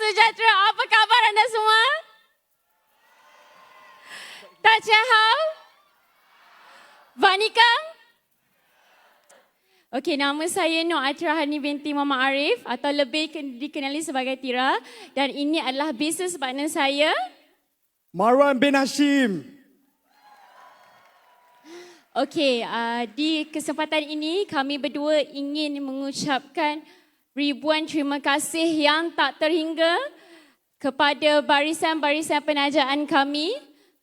sejahtera. Apa khabar anda semua? Tak Chehau? Vanika? Okey, nama saya Nur Atirahani binti Mama Arif atau lebih dikenali sebagai Tira, dan ini adalah business partner saya, Marwan bin Hashim. Okey, di kesempatan ini kami berdua ingin mengucapkan ribuan terima kasih yang tak terhingga kepada barisan-barisan penajaan kami.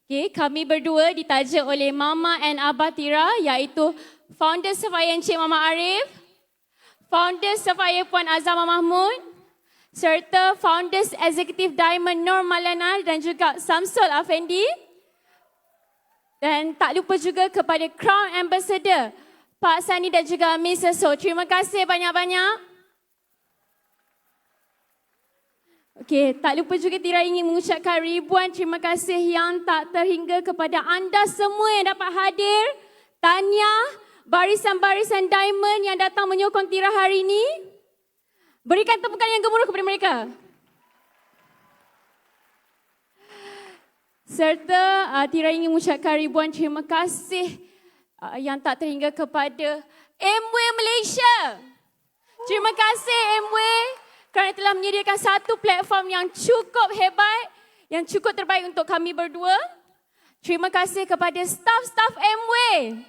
Okay, kami berdua ditaja oleh Mama and Abah Tira, iaitu founder Safaya Encik Mama Arif, founder Safaya Puan Azama Mahmud, serta founders eksekutif Diamond Nur Malana dan juga Samsul Afendi. Dan tak lupa juga kepada Crown Ambassador Pak Sani dan juga Mrs. So. Terima kasih banyak-banyak. Okey, tak lupa juga Tira ingin mengucapkan ribuan terima kasih yang tak terhingga kepada anda semua yang dapat hadir. Tahniah barisan-barisan Diamond yang datang menyokong Tira hari ini. Berikan tepukan yang gemuruh kepada mereka. Serta Tira ingin mengucapkan ribuan terima kasih yang tak terhingga kepada Amway Malaysia. Terima kasih Amway kerana telah menyediakan satu platform yang cukup hebat, yang cukup terbaik untuk kami berdua. Terima kasih kepada staf-staf Amway.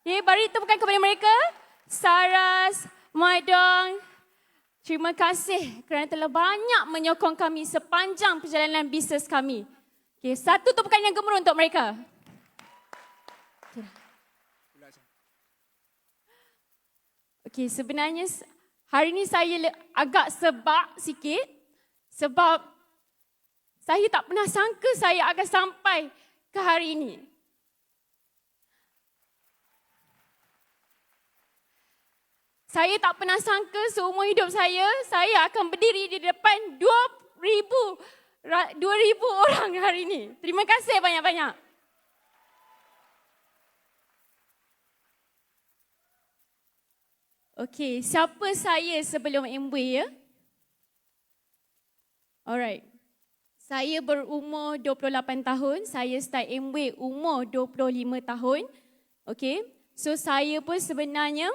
Okay, beri tepukan kepada mereka. Saras, Maidong. Terima kasih kerana telah banyak menyokong kami sepanjang perjalanan bisnes kami. Okay, satu tepukan yang gemuruh untuk mereka. Okay, sebenarnya hari ini saya agak sebab sikit sebab saya tak pernah sangka saya akan sampai ke hari ini. Saya tak pernah sangka seumur hidup saya akan berdiri di depan 2,000 orang hari ini. Terima kasih banyak-banyak. Okey, siapa saya sebelum Amway ya? Alright. Saya berumur 28 tahun. Saya start Amway umur 25 tahun. Okey. So saya pun sebenarnya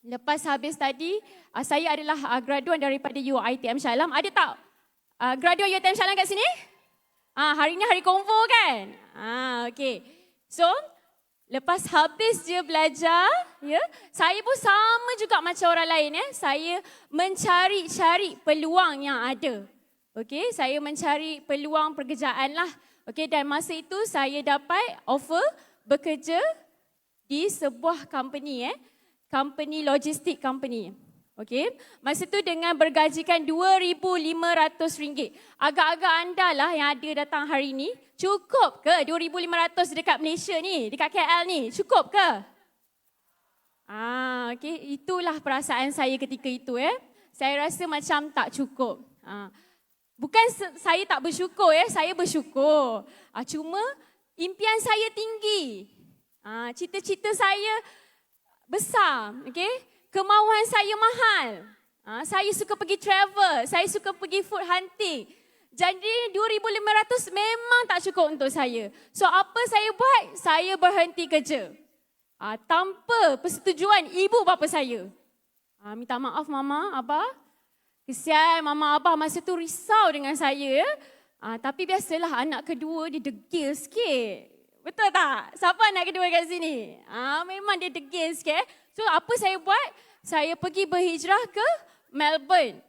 lepas habis tadi, saya adalah graduan daripada UiTM Shah Alam. Ada tak graduan UiTM Shah Alam kat sini? Hari ni hari konvo kan? Okey. So, lepas habis je belajar, ya, saya pun sama juga macam orang lain ya. Saya mencari-cari peluang yang ada. Okey, saya mencari peluang pekerjaan lah. Okey, dan masa itu saya dapat offer bekerja di sebuah company company logistik company. Okey, masa tu dengan bergajikan RM2,500. Agak-agak anda lah yang ada datang hari ni, cukup ke RM2,500 dekat Malaysia ni, dekat KL ni? Cukup ke? Okey, itulah perasaan saya ketika itu ya. Saya rasa macam tak cukup. Bukan saya tak bersyukur ya, saya bersyukur. Cuma impian saya tinggi. Cita-cita saya besar, okey? Kemauan saya mahal. Saya suka pergi travel, saya suka pergi food hunting. Jadi RM2,500 memang tak cukup untuk saya. So apa saya buat? Saya berhenti kerja. Tanpa persetujuan ibu bapa saya. Minta maaf Mama, Abah. Kesian Mama Abah masa tu risau dengan saya. Tapi biasalah anak kedua dia degil sikit. Betul tak? Siapa anak kedua kat sini? Memang dia degil sikit. So apa saya buat? Saya pergi berhijrah ke Melbourne.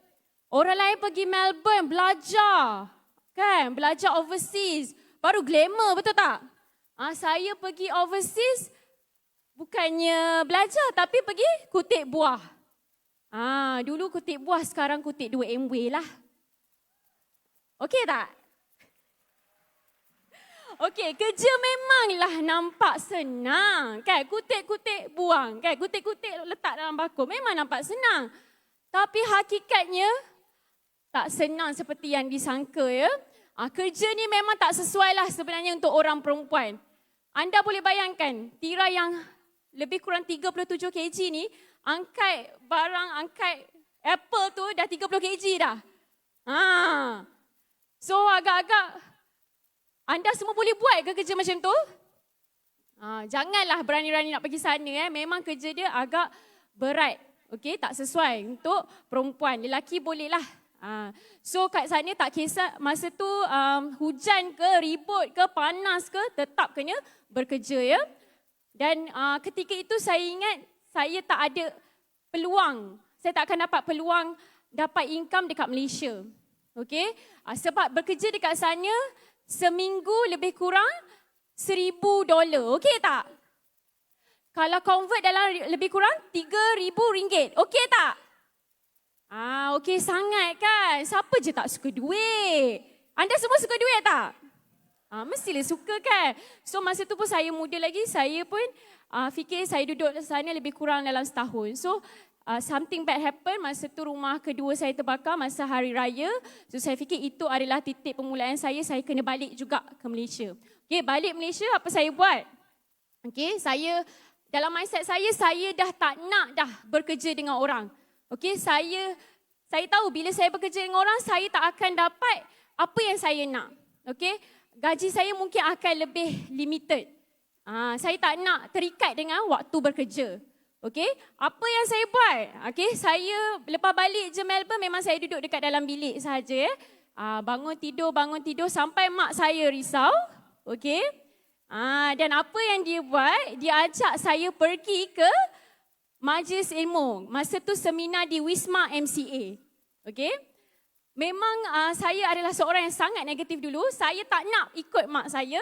Orang lain pergi Melbourne belajar. Kan? Belajar overseas. Baru glamour, betul tak? Saya pergi overseas bukannya belajar tapi pergi kutip buah. Dulu kutip buah, sekarang kutip 2 Amway lah. Okey tak? Okey, kerja memanglah nampak senang. Kan? Kutip-kutip buang. Kan? Kutip-kutip letak dalam bakul. Memang nampak senang. Tapi hakikatnya tak senang seperti yang disangka ya. Kerja ni memang tak sesuai lah sebenarnya untuk orang perempuan. Anda boleh bayangkan, Tira yang lebih kurang 37 kg ni, angkat barang, angkat apple tu dah 30 kg dah. So agak-agak anda semua boleh buat ke kerja macam tu? Janganlah berani-berani nak pergi sana. Memang kerja dia agak berat. Okey, tak sesuai untuk perempuan. Lelaki bolehlah. So kat sana tak kisah masa tu hujan ke, ribut ke, panas ke, tetap kena bekerja ya. Dan ketika itu saya ingat saya tak ada peluang. Saya tak akan dapat peluang dapat income dekat Malaysia. Okey, sebab bekerja dekat sana seminggu lebih kurang $1,000. Okey tak? Kalau convert dalam lebih kurang RM3,000. Okey tak? Okey sangat kan? Siapa je tak suka duit? Anda semua suka duit tak? Mestilah suka kan? So masa tu pun saya muda lagi, saya pun fikir saya duduk di sana lebih kurang dalam setahun. So something bad happen, masa tu rumah kedua saya terbakar masa hari raya. So saya fikir itu adalah titik permulaan saya kena balik juga ke Malaysia. Okey, balik Malaysia apa saya buat? Okey, saya dalam mindset saya dah tak nak dah bekerja dengan orang. Okey, saya tahu bila saya bekerja dengan orang, saya tak akan dapat apa yang saya nak. Okey, gaji saya mungkin akan lebih limited. Saya tak nak terikat dengan waktu bekerja. Okey, apa yang saya buat? Okey, saya lepas balik je Melbourne memang saya duduk dekat dalam bilik sahaja. Bangun tidur sampai mak saya risau. Okey. Dan apa yang dia buat? Dia ajak saya pergi ke majlis ilmu. Masa tu seminar di Wisma MCA. Okey. Memang saya adalah seorang yang sangat negatif dulu. Saya tak nak ikut mak saya.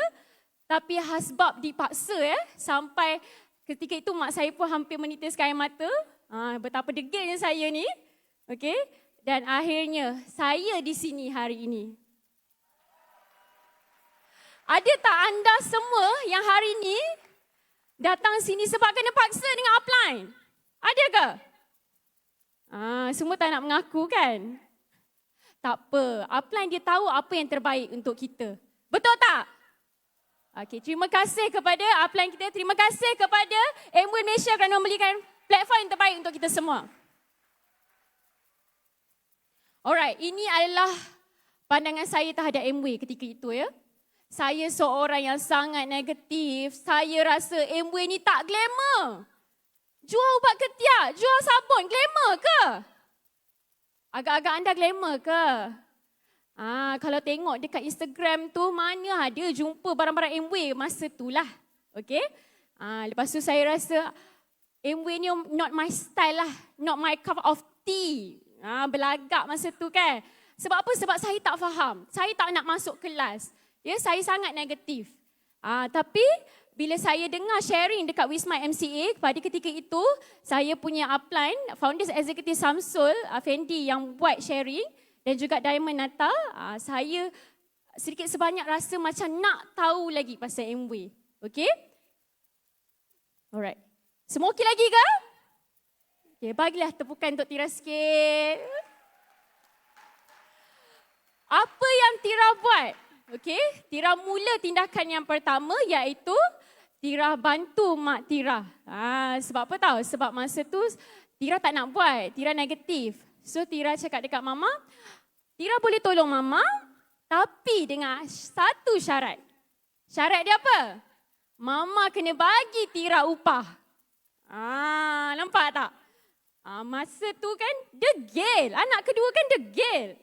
Tapi hasbab dipaksa sampai ketika itu mak saya pun hampir menitiskan air mata. Betapa degilnya saya ni. Okey. Dan akhirnya saya di sini hari ini. Ada tak anda semua yang hari ini datang sini sebab kena paksa dengan upline? Ada ke? Semua tak nak mengaku kan? Tak apa, upline dia tahu apa yang terbaik untuk kita. Betul tak? Okey, terima kasih kepada upline kita. Terima kasih kepada Amway Malaysia kerana memberikan platform yang terbaik untuk kita semua. Alright, ini adalah pandangan saya terhadap Amway ketika itu ya. Saya seorang yang sangat negatif. Saya rasa Amway ni tak glamour. Jual ubat ketiak, jual sabun, glamour ke? Agak-agak anda glamour ke? Kalau tengok dekat Instagram tu, mana ada jumpa barang-barang Amway masa tu lah. Okay? Lepas tu saya rasa Amway ni not my style lah. Not my cup of tea. Belagak masa tu kan. Sebab apa? Sebab saya tak faham. Saya tak nak masuk kelas. Ya, saya sangat negatif. Tapi bila saya dengar sharing dekat Wisma MCA, pada ketika itu saya punya upline, Founders Executive Samsul Fendi yang buat sharing dan juga Diamond Nata, saya sedikit sebanyak rasa macam nak tahu lagi pasal Amway. Okey? Alright. Semua okey lagi ke? Okey, bagilah tepukan untuk Tira sikit. Apa yang Tira buat? Okey, Tira mula tindakan yang pertama iaitu Tira bantu mak Tira. Sebab apa tahu? Sebab masa tu Tira tak nak buat, Tira negatif. So Tira cakap dekat mama, Tira boleh tolong mama tapi dengan satu syarat. Syarat dia apa? Mama kena bagi Tira upah. Nampak tak? Masa tu kan degil, anak kedua kan degil.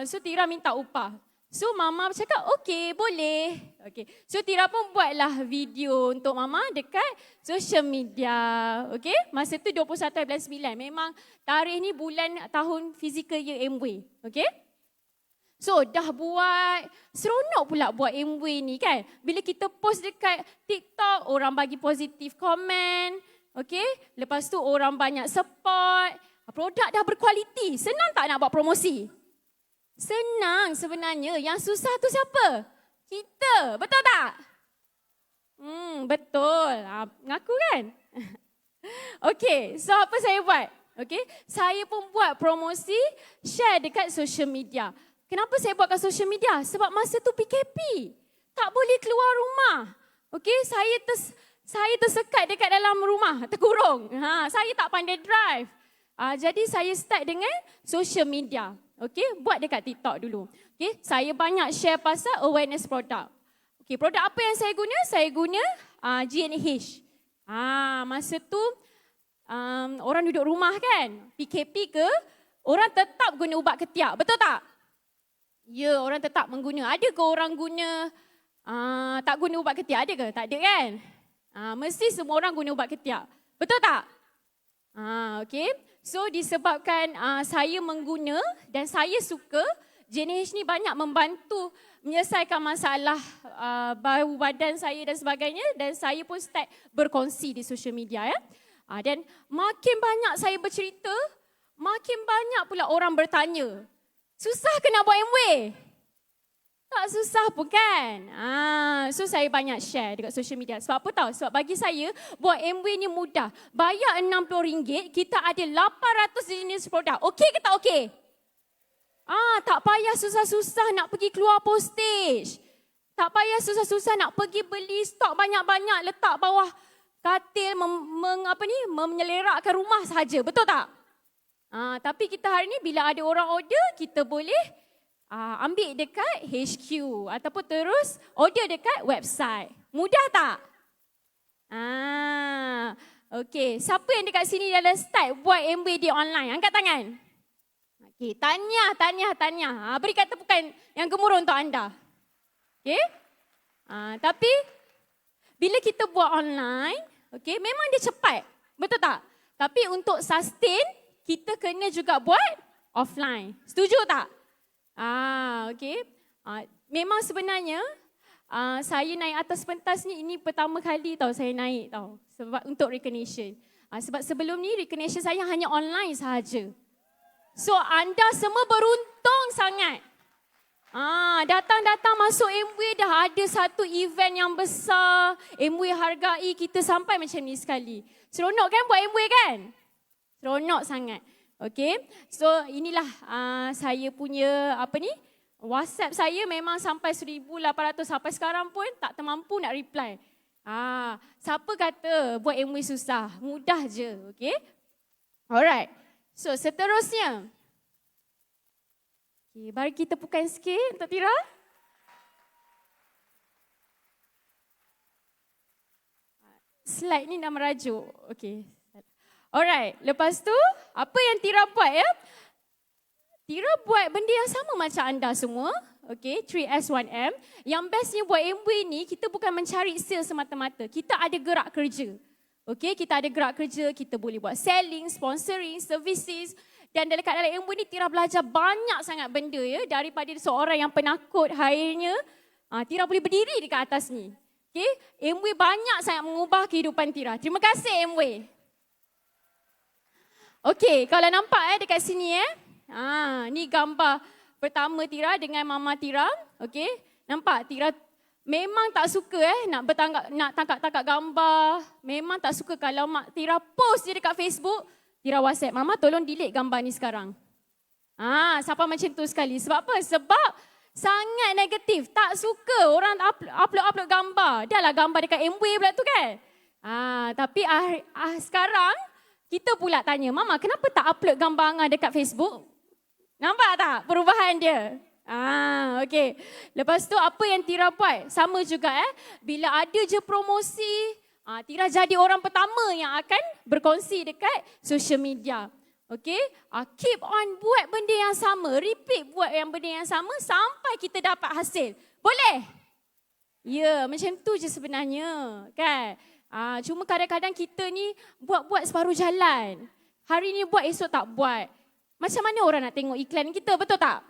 So Tira minta upah. So mama cakap okey boleh. Okey. So Tira pun buatlah video untuk mama dekat social media. Okey. Masa tu 21 bulan 9. Memang tarikh ni bulan tahun physical year Amway. Okey. So dah buat, seronok pula buat Amway ni kan. Bila kita post dekat TikTok, orang bagi positif komen. Okey. Lepas tu orang banyak support. Produk dah berkualiti. Senang tak nak buat promosi? Senang sebenarnya. Yang susah tu siapa? Kita. Betul tak? Betul. Ngaku kan? Okey, so apa saya buat? Okey, saya pun buat promosi share dekat social media. Kenapa saya buat kat social media? Sebab masa tu PKP. Tak boleh keluar rumah. Okey, saya tersekat dekat dalam rumah, terkurung. Saya tak pandai drive. Jadi saya start dengan social media. Okey, buat dekat TikTok dulu. Okey, saya banyak share pasal awareness produk. Okey, produk apa yang saya guna? Saya guna GNH. Masa tu orang duduk rumah kan, PKP ke, orang tetap guna ubat ketiak, betul tak? Ya, orang tetap mengguna. Ada ke orang guna tak guna ubat ketiak? Ada ke? Tak ada kan? Mesti semua orang guna ubat ketiak. Betul tak? Okay. So disebabkan saya mengguna dan saya suka, GNH ni banyak membantu menyelesaikan masalah bau badan saya dan sebagainya, dan saya pun start berkongsi di social media ya. Dan makin banyak saya bercerita, makin banyak pula orang bertanya, susah ke nak buat MW? Tak susah pun kan? So saya banyak share dekat social media. Sebab apa tahu? Sebab bagi saya, buat MW ni mudah. Bayar RM60, kita ada 800 jenis produk. Okey ke tak okey? Tak payah susah-susah nak pergi keluar postage. Tak payah susah-susah nak pergi beli stok banyak-banyak letak bawah katil menyelerakkan rumah sahaja. Betul tak? Tapi kita hari ni bila ada orang order, kita boleh ambil dekat HQ ataupun terus order dekat website. Mudah tak? Okey, siapa yang dekat sini dah start buat MW di online? Angkat tangan. Okey, tahniah. Berikan tepukan yang gemuruh untuk anda. Okey? Tapi bila kita buat online, okey, memang dia cepat. Betul tak? Tapi untuk sustain, kita kena juga buat offline. Setuju tak? Okey. Memang sebenarnya saya naik atas pentas ni, ini pertama kali tau saya naik tau. Sebab untuk recognition. Sebab sebelum ni recognition saya hanya online sahaja. So anda semua beruntung sangat. Datang-datang masuk MW dah ada satu event yang besar. MW hargai kita sampai macam ni sekali. Seronok kan buat MW kan? Seronok sangat. Okay, so inilah saya punya WhatsApp saya memang sampai 1,800 sampai sekarang pun tak termampu nak reply. Siapa kata buat MW susah? Mudah je, okay? Alright, so seterusnya. Okay, bagi kita tepukan sikit untuk Tira. Slide ni dah merajuk, okay. Alright, lepas tu apa yang Tira buat ya? Tira buat benda yang sama macam anda semua. Okay, 3S1M. Yang bestnya buat MW ni, kita bukan mencari sales semata-mata. Kita ada gerak kerja. Okay, kita ada gerak kerja, kita boleh buat selling, sponsoring, services. Dan dalam MW ni Tira belajar banyak sangat benda ya. Daripada seorang yang penakut akhirnya, Tira boleh berdiri dekat atas ni. Okay, MW banyak sangat mengubah kehidupan Tira. Terima kasih MW. Okey, kalau nampak dekat sini ni gambar pertama Tira dengan mama Tira. Okey, nampak Tira memang tak suka nak tangkap gambar. Memang tak suka kalau mak Tira post je dekat Facebook, Tira WhatsApp, mama tolong delete gambar ni sekarang. Siapa macam tu sekali. Sebab apa? Sebab sangat negatif. Tak suka orang upload gambar. Dah lah gambar dekat MW pula tu kan. Tapi sekarang kita pula tanya, mama kenapa tak upload gambar Angah dekat Facebook? Nampak tak perubahan dia? Okey. Lepas tu apa yang Tira buat? Sama juga bila ada je promosi, Tira jadi orang pertama yang akan berkongsi dekat social media. Okey? Keep on buat benda yang sama, repeat buat benda yang sama sampai kita dapat hasil. Boleh? Ya, macam tu je sebenarnya, kan? Cuma kadang-kadang kita ni buat separuh jalan. Hari ni buat, esok tak buat. Macam mana orang nak tengok iklan kita, betul tak?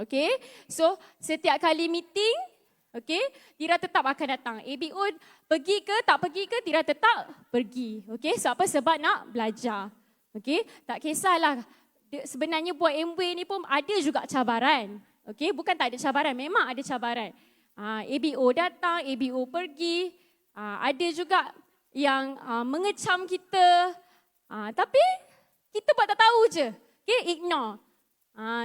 Okay. So, setiap kali meeting, okay, Tira tetap akan datang. ABO pergi ke tak pergi ke, Tira tetap pergi. Okay, sebab apa? Sebab nak belajar. Okay, tak kisahlah. Sebenarnya buat MW ni pun ada juga cabaran. Okay, bukan tak ada cabaran, memang ada cabaran. ABO datang, ABO pergi. Ada juga yang mengecam kita, tapi kita buat tak tahu je, okay, ignore.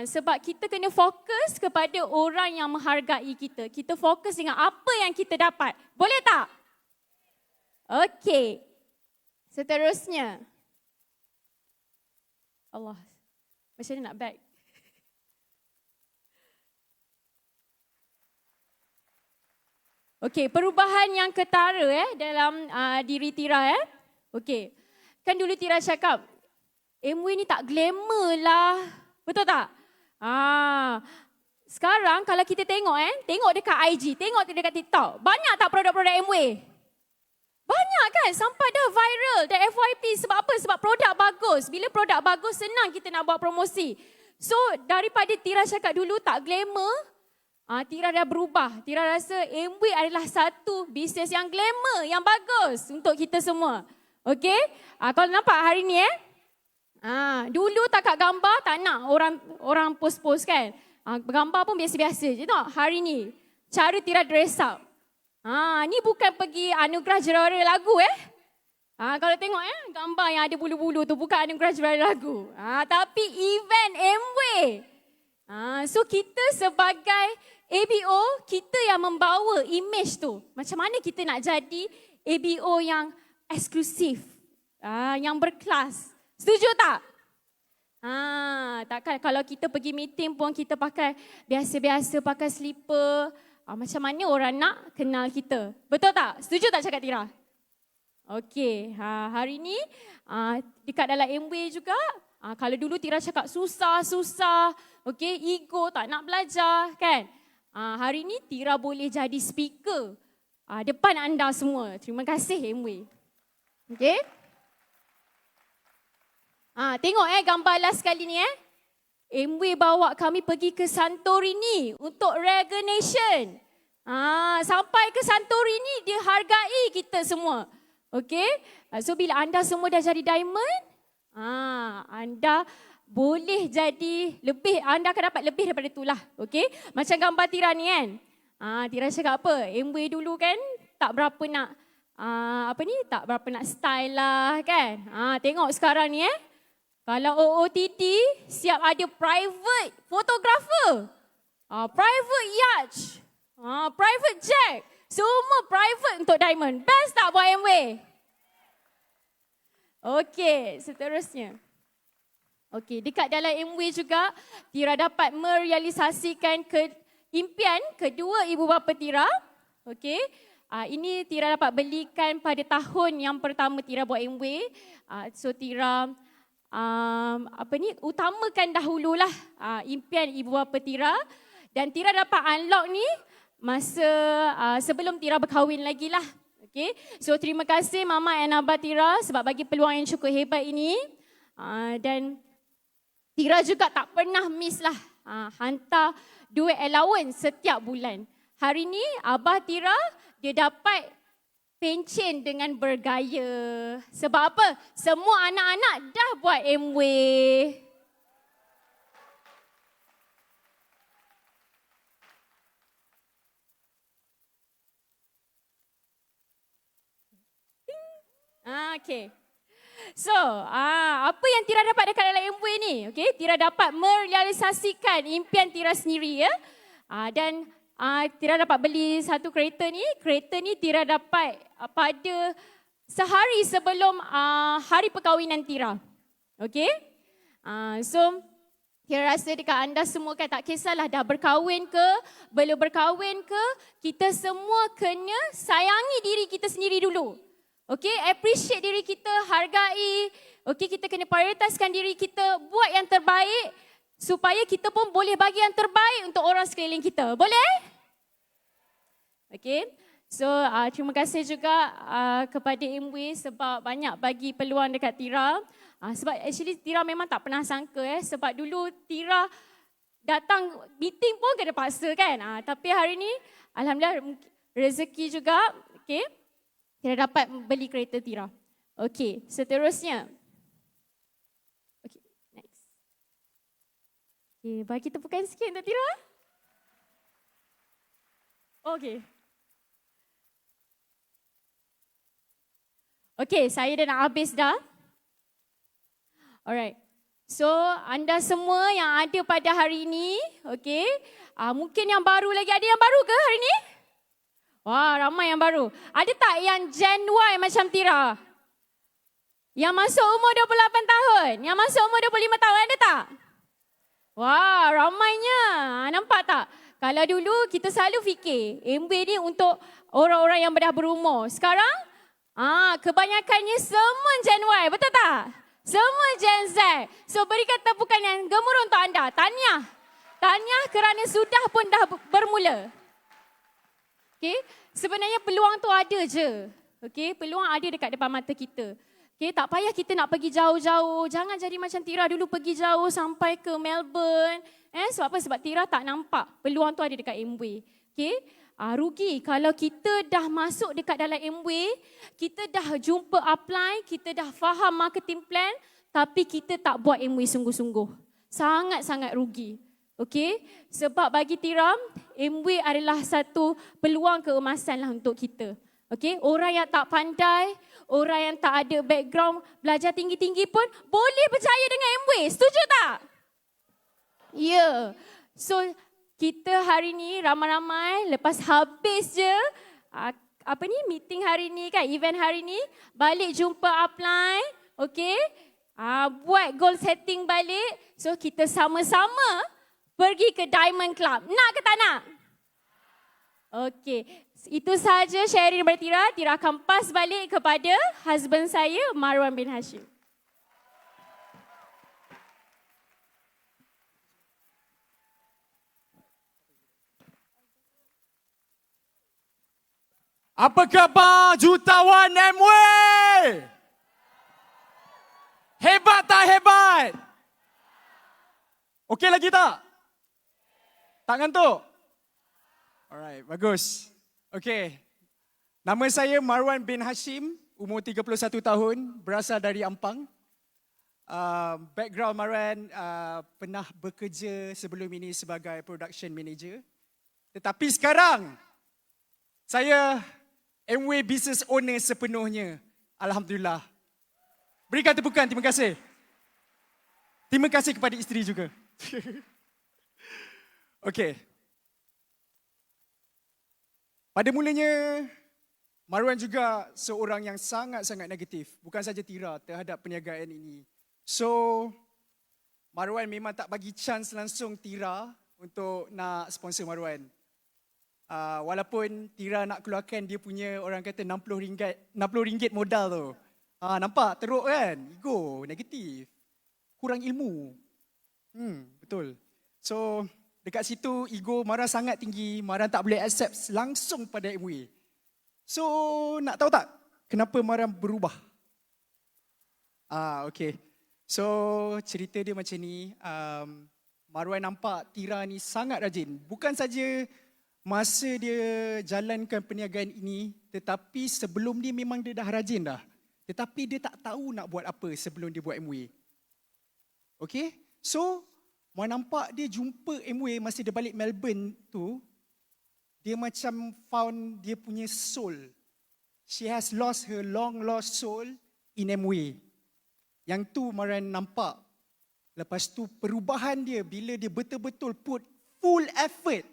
Sebab kita kena fokus kepada orang yang menghargai kita. Kita fokus dengan apa yang kita dapat. Boleh tak? Okey. Seterusnya. Allah, macam mana nak back? Okey, perubahan yang ketara dalam diri Tira Okey. Kan dulu Tira cakap, MW ni tak glamour lah. Betul tak? Sekarang kalau kita tengok tengok dekat IG, tengok dekat TikTok, banyak tak produk-produk MW? Banyak kan? Sampai dah viral, dah FYP. Sebab apa? Sebab produk bagus. Bila produk bagus, senang kita nak buat promosi. So, daripada Tira cakap dulu tak glamour, Tira dah berubah. Tira rasa MW adalah satu bisnes yang glamour, yang bagus untuk kita semua. Okey? Kalau nampak hari ni dulu tak kat gambar, tak nak orang post-post kan. Gambar pun biasa-biasa je tau. Hari ni, cara Tira dress up. Ni bukan pergi anugerah juara lagu kalau tengok gambar yang ada bulu-bulu tu bukan anugerah juara lagu. Tapi event MW. So kita sebagai ABO, kita yang membawa image tu. Macam mana kita nak jadi ABO yang eksklusif, yang berkelas. Setuju tak? Takkan kalau kita pergi meeting pun kita pakai biasa-biasa, pakai slipper. Macam mana orang nak kenal kita? Betul tak? Setuju tak cakap Tira? Okey, hari ni dekat dalam MW juga, kalau dulu Tira cakap susah, okey, ego tak nak belajar kan? Hari ni Tira boleh jadi speaker depan anda semua. Terima kasih MW. Okey? Tengok gambar last kali ni MW bawa kami pergi ke Santorini untuk recognition. Sampai ke Santorini dia hargai kita semua. Okey? So bila anda semua dah jadi diamond, anda boleh jadi lebih, anda akan dapat lebih daripada itulah. Okey? Macam gambar Tira ni kan. Tira cakap apa? MW dulu kan tak berapa nak tak berapa nak style lah kan. Tengok sekarang ni kalau OOTD siap ada private photographer, private yacht, private jet, semua private untuk diamond. Best tak buat MW? Okey, seterusnya. Okey, dekat dalam MW juga, Tira dapat merealisasikan impian kedua ibu bapa Tira. Okey, ini Tira dapat belikan pada tahun yang pertama Tira buat MW. So Tira utamakan dahululah impian ibu bapa Tira, dan Tira dapat unlock ni masa sebelum Tira berkahwin lagi lah. Okay? So terima kasih Mama dan Abah Tira sebab bagi peluang yang cukup hebat ini, dan Tira juga tak pernah miss lah hantar duit allowance setiap bulan. Hari ni Abah Tira dia dapat pencen dengan bergaya. Sebab apa? Semua anak-anak dah buat MW. Okay. So, apa yang Tira dapat dekat dalam MW ni? Okay, Tira dapat merealisasikan impian Tira sendiri dan Tira dapat beli satu kereta ni. Kereta ni Tira dapat pada sehari sebelum hari perkahwinan Tira. Okay? So, Tira rasa dekat anda semua kan tak kisahlah dah berkahwin ke, belum berkahwin ke, kita semua kena sayangi diri kita sendiri dulu. Okay? Appreciate diri kita, hargai. Okay? Kita kena prioritaskan diri kita, buat yang terbaik supaya kita pun boleh bagi yang terbaik untuk orang sekeliling kita. Boleh? Okay? So, terima kasih juga kepada MW sebab banyak bagi peluang dekat Tira. Sebab actually Tira memang tak pernah sangka sebab dulu Tira datang meeting pun kena paksa kan. Tapi hari ni alhamdulillah rezeki juga. Okay? Tira dapat beli kereta Tira. Okay, seterusnya. Okay, next. Okay, bagi tepukan sikit untuk Tira. Okay. Okay, saya dah nak habis dah. Alright. So, anda semua yang ada pada hari ini, okay. Mungkin yang baru lagi. Ada yang baru ke hari ini? Wah, ramai yang baru. Ada tak yang Gen Y macam Tira? Yang masuk umur 28 tahun? Yang masuk umur 25 tahun, ada tak? Wah, ramainya. Nampak tak? Kalau dulu kita selalu fikir MB ni untuk orang-orang yang dah berumur. Sekarang kebanyakannya semua Gen Y, betul tak? Semua Gen Z. So berikan tepukan yang gemuruh untuk anda. Tahniah. Tahniah kerana sudah pun dah bermula. Okay? Sebenarnya peluang tu ada je. Okay? Peluang ada dekat depan mata kita. Okay? Tak payah kita nak pergi jauh-jauh. Jangan jadi macam Tira dulu pergi jauh sampai ke Melbourne. Sebab apa? Sebab Tira tak nampak peluang tu ada dekat Amway. Okay? Rugi kalau kita dah masuk dekat dalam Amway, kita dah jumpa upline, kita dah faham marketing plan, tapi kita tak buat Amway sungguh-sungguh. Sangat-sangat rugi. Okey, sebab bagi Tira, Amway adalah satu peluang keemasan lah untuk kita. Okey, orang yang tak pandai, orang yang tak ada background belajar tinggi-tinggi pun boleh percaya dengan Amway. Setuju tak? Ya. So, kita hari ni ramai-ramai lepas habis je meeting hari ni kan, event hari ni, balik jumpa upline, okey? Buat goal setting balik. So, kita sama-sama pergi ke Diamond Club. Nak ke tak nak? Okey. Itu sahaja sharing daripada Tira. Tira akan pass balik kepada husband saya, Marwan bin Hashim. Apa khabar jutawan Amway? Hebat tak hebat? Okey lagi tak? Tak ngantuk? Alright, bagus. Okey. Nama saya Marwan bin Hashim, umur 31 tahun, berasal dari Ampang. Background Marwan pernah bekerja sebelum ini sebagai production manager. Tetapi sekarang saya Amway business owner sepenuhnya. Alhamdulillah. Berikan tepukan, terima kasih. Terima kasih kepada isteri juga. Okey. Pada mulanya, Marwan juga seorang yang sangat-sangat negatif. Bukan saja Tira terhadap perniagaan ini. So, Marwan memang tak bagi chance langsung Tira untuk nak sponsor Marwan. Walaupun Tira nak keluarkan dia punya orang kata RM60 modal tu. Nampak teruk kan? Ego, negatif. Kurang ilmu. Betul. So, dekat situ ego Marwan sangat tinggi. Marwan tak boleh accept langsung pada Amway. So, nak tahu tak kenapa Marwan berubah? Okay. So, cerita dia macam ni. Marwan nampak Tira ni sangat rajin. Bukan saja masa dia jalankan perniagaan ini, tetapi sebelum ni memang dia dah rajin dah. Tetapi dia tak tahu nak buat apa sebelum dia buat Amway. Okay? So, Marwan nampak dia jumpa Amway masa dia balik Melbourne tu, dia macam found dia punya soul. She has lost her long lost soul in Amway. Yang tu Marwan nampak. Lepas tu perubahan dia bila dia betul-betul put full effort.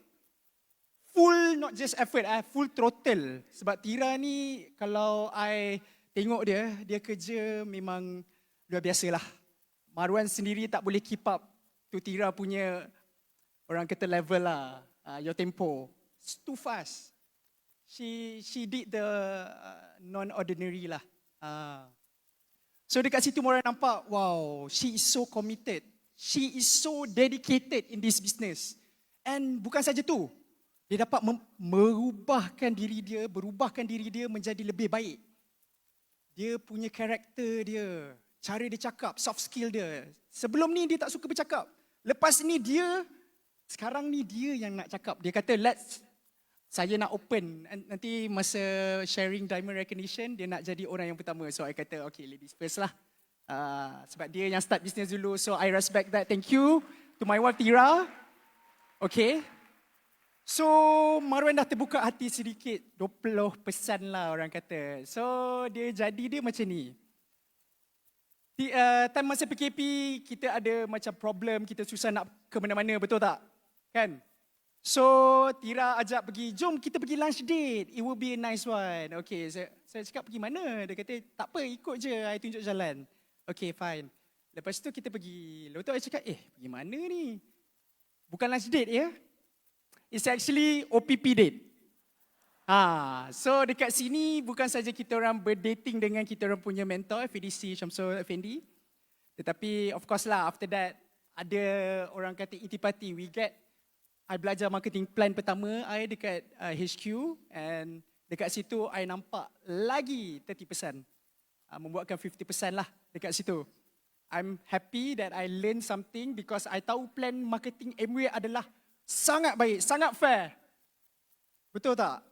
Full, not just effort, full throttle. Sebab Tira ni kalau I tengok dia kerja memang luar biasa lah. Marwan sendiri tak boleh keep up tu Tira punya orang kata level lah, your tempo. It's too fast. She did the non-ordinary lah. So dekat situ Marwan nampak, wow, she is so committed. She is so dedicated in this business. And bukan saja tu, dia dapat berubahkan diri dia menjadi lebih baik. Dia punya karakter dia, cara dia cakap, soft skill dia. Sebelum ni dia tak suka bercakap. Lepas ni sekarang ni dia yang nak cakap. Dia kata, saya nak open. Nanti masa sharing diamond recognition, dia nak jadi orang yang pertama. So I kata, okay, ladies first lah. Sebab dia yang start business dulu. So I respect that. Thank you to my wife Tira. Okay. So, Marwan dah terbuka hati sedikit, 20% lah orang kata. So, dia macam ni. Time masa PKP, kita ada macam problem, kita susah nak ke mana-mana, betul tak? Kan? So, Tira ajak pergi, jom kita pergi lunch date. It will be a nice one. Okay, saya cakap pergi mana? Dia kata, tak apa, ikut je, I tunjuk jalan. Okay, fine. Lepas tu kita pergi. Lepas tu I cakap, pergi mana ni? Bukan lunch date ya? is actually OPP date. So dekat sini bukan saja kita orang berdating dengan kita orang punya mentor FEDC Syamsul Effendi, tetapi of course lah after that ada orang kata intipati. I belajar marketing plan pertama I dekat HQ, and dekat situ I nampak lagi 30%, membuatkan 50% lah dekat situ. I'm happy that I learn something because I tahu plan marketing Amway adalah sangat baik, sangat fair. Betul tak?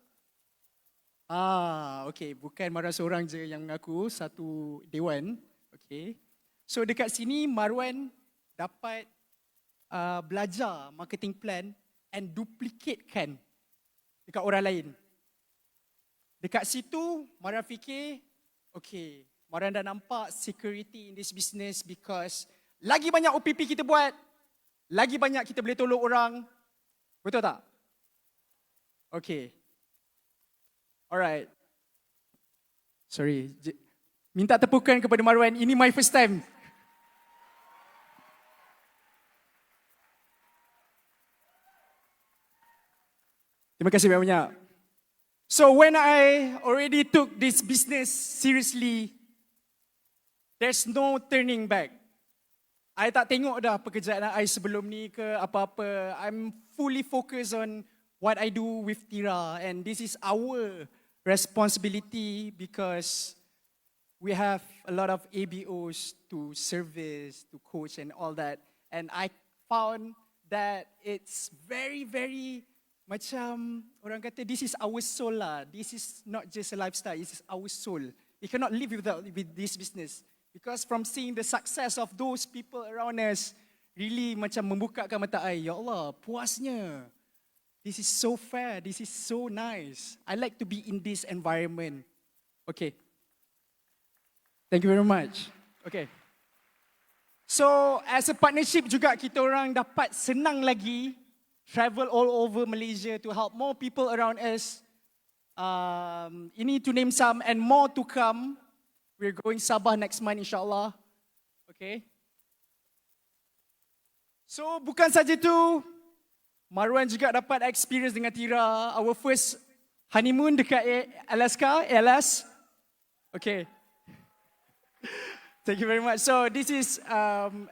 Okay, bukan Marwan seorang je yang mengaku, satu dewan. Okay. So dekat sini Marwan dapat belajar marketing plan and duplicatekan dekat orang lain. Dekat situ Marwan fikir, okay, Marwan dah nampak security in this business because lagi banyak OPP kita buat, lagi banyak kita boleh tolong orang. Betul tak? Okay. Alright. Sorry. Minta tepukan kepada Marwan. Ini my first time. Terima kasih banyak. So when I already took this business seriously, there's no turning back. I tak tengok dah pekerjaan I sebelum ni ke apa-apa. I'm fully focused on what I do with Tira, and this is our responsibility because we have a lot of ABOs to service, to coach and all that. And I found that it's very, very macam orang kata this is our soul lah. This is not just a lifestyle, this is our soul. You cannot live with this business. Because from seeing the success of those people around us, really macam membukakan mata I. Ya Allah, puasnya. This is so fair, this is so nice. I like to be in this environment. Okay. Thank you very much. Okay. So, as a partnership juga kita orang dapat senang lagi travel all over Malaysia to help more people around us. Ini to name some and more to come. We're going Sabah next month insyaAllah. Okay. So bukan saja tu, Marwan juga dapat experience dengan Tira. Our first honeymoon dekat Alaska, ALS. Okay. Thank you very much. So this is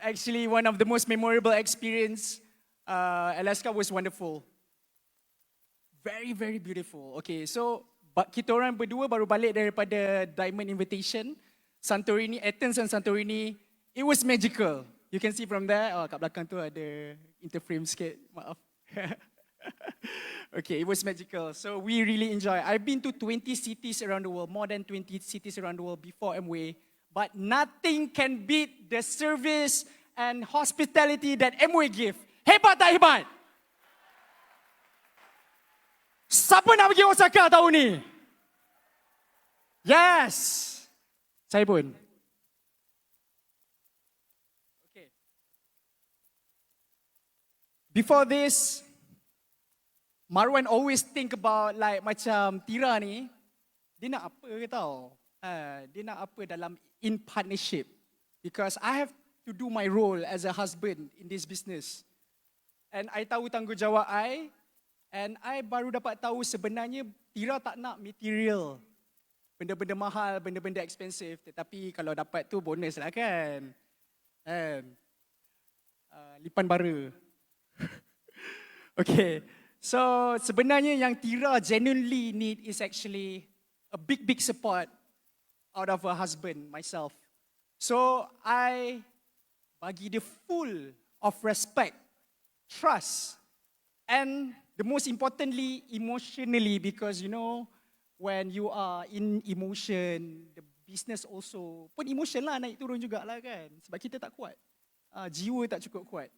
actually one of the most memorable experience. Alaska was wonderful. Very, very beautiful. Okay, so kita orang berdua baru balik daripada Diamond Invitation, Santorini, Athens and Santorini. It was magical. You can see from there. Kat belakang tu ada interframe sikit. Maaf. Okay, it was magical. So we really enjoy. I've been to 20 cities around the world, more than 20 cities around the world before Amway. But nothing can beat the service and hospitality that Amway give. Hebat tak hebat? Siapa nak pergi Osaka tahun ni? Yes. Saya pun. Okay. Before this, Marwan always think about like macam Tira ni, dia nak apa ke tau? Dia nak apa dalam in partnership? Because I have to do my role as a husband in this business. And I tahu tanggungjawab I. And I baru dapat tahu sebenarnya Tira tak nak material. Benda-benda mahal, benda-benda expensive. Tetapi kalau dapat tu bonus lah kan. Lipan bara. Okay. So sebenarnya yang Tira genuinely need is actually a big support out of her husband, myself. So I bagi dia full of respect, trust, and the most importantly, emotionally, because you know, when you are in emotion, the business also pun emotion lah, naik turun jugalah kan. Sebab kita tak kuat. Jiwa tak cukup kuat.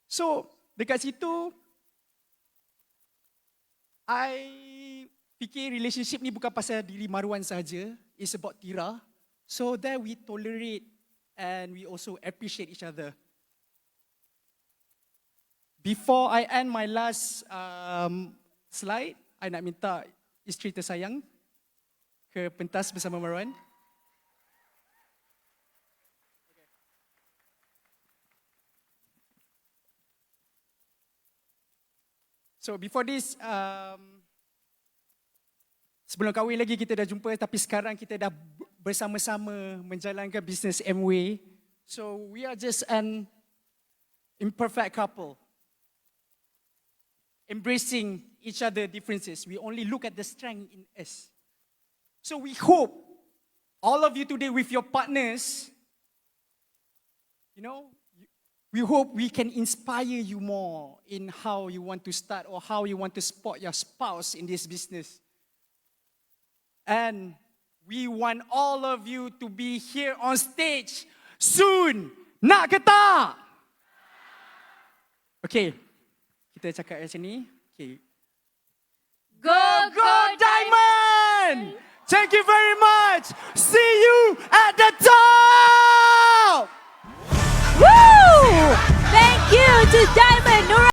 So, dekat situ, I fikir relationship ni bukan pasal diri Marwan saja. It's about Tira. So, there we tolerate and we also appreciate each other. Before I end my last slide, I nak minta isteri tersayang ke pentas bersama Marwan. So before this, sebelum kahwin lagi kita dah jumpa, tapi sekarang kita dah bersama-sama menjalankan bisnes Amway. So we are just an imperfect couple, embracing each other differences. We only look at the strength in us. So we hope all of you today with your partners, we hope we can inspire you more in how you want to start or how you want to support your spouse in this business. And we want all of you to be here on stage soon. Nak ke tak? Okay, kita cakap macam ni. Okay. Go Diamond! Thank you very much. See you at the top! Woo! Thank you to Diamond.